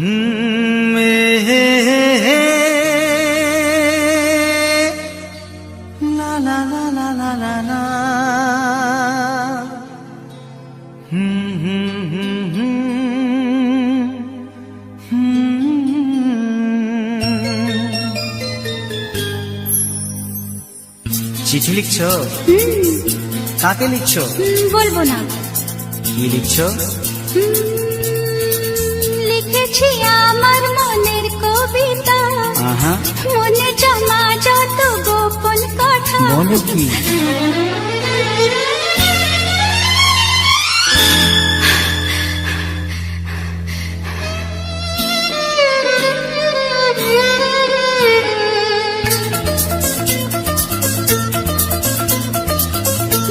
লা লা লা লা লা লা লা। চিঠি লিখছো? কাকে লিখছো? বলবো না। কি লিখছো? লিখেছি আমার মনের কবিতা, মনে জমা যত গোপন কথা। বলো কি?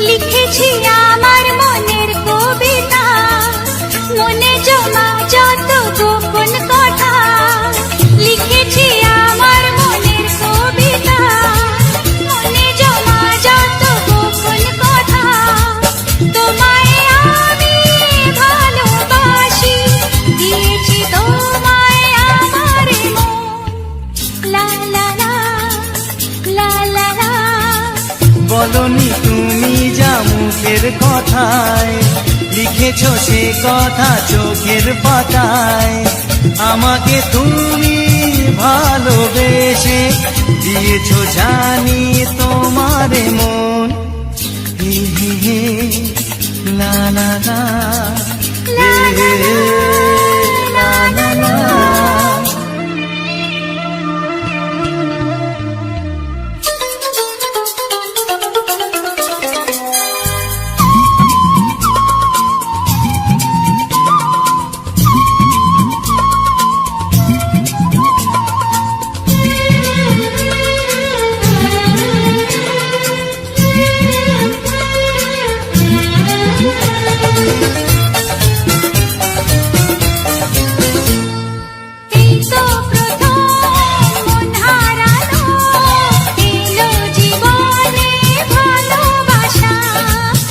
লিখেছি আমার মনের কবিতা, মনে জমা যত গোপন কথা। লিখেছি আমার মনের কবিতা, মনে জমা যত গোপন কথা। তোমায় আমি ভালোবাসি, দিয়েছি তোমায় আমার মন। লা লা লা লা লা লা। বলনি তুমি যা মুখের কথায়, লিখেছো সে কথা চোখের পাতায়। আমাকে তুমি ভালোবেসে দিয়েছো জানি তোমার মন। হে হে হে লা লা লা, হে হে হে লা লা লা।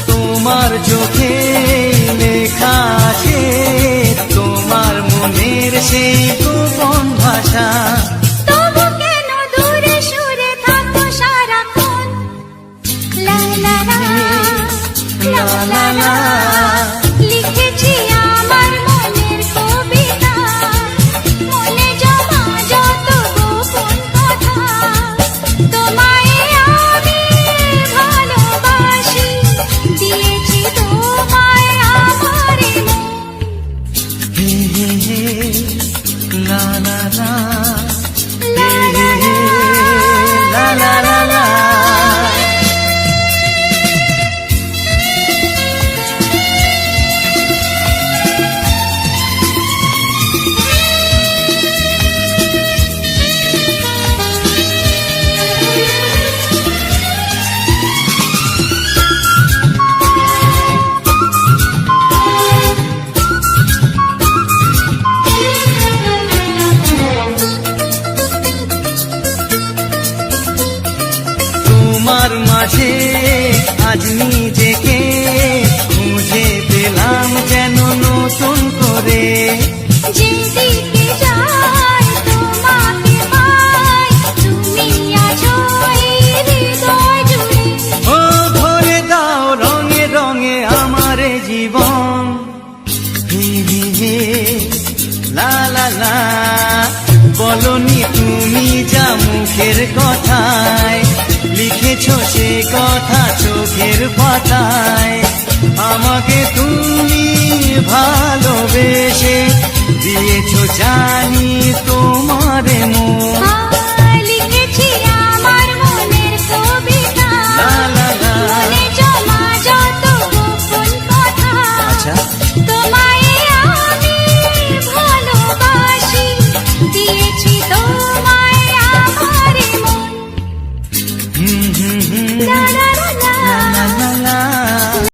তোমার চোখে লেখা আছে তোমার মনের সেই গোপন ভাষা। তবু কেন দূরে সরে থাকো সারাক্ষণ। লা লা লা লা লা লা। লিখেছি আমার মনের কবিতা, মনে জমা যত গোপন কথা। তোমায় আমি ভালোবাসি, দিয়েছি তোমায় আমার মন। হে হে হে লা লা লা, লা লা লা লা লা লা লা। তোমার মাঝে আজ নিজেকে খুঁজে পেলাম যেন নতুন করে। যেদিকে যাই তোমাকে পাই, তুমি আছো এই হৃদয় জুড়ে। ও ভরে দাও রঙে রঙে আমার জীবন। হে হে হে লা লা লা। বলনি তুমি যা মুখের কথায়, লিখেছো সে কথা চোখের পাতায়। আমাকে তুমি ভালোবেসে দিয়েছো জানি তোমার মন।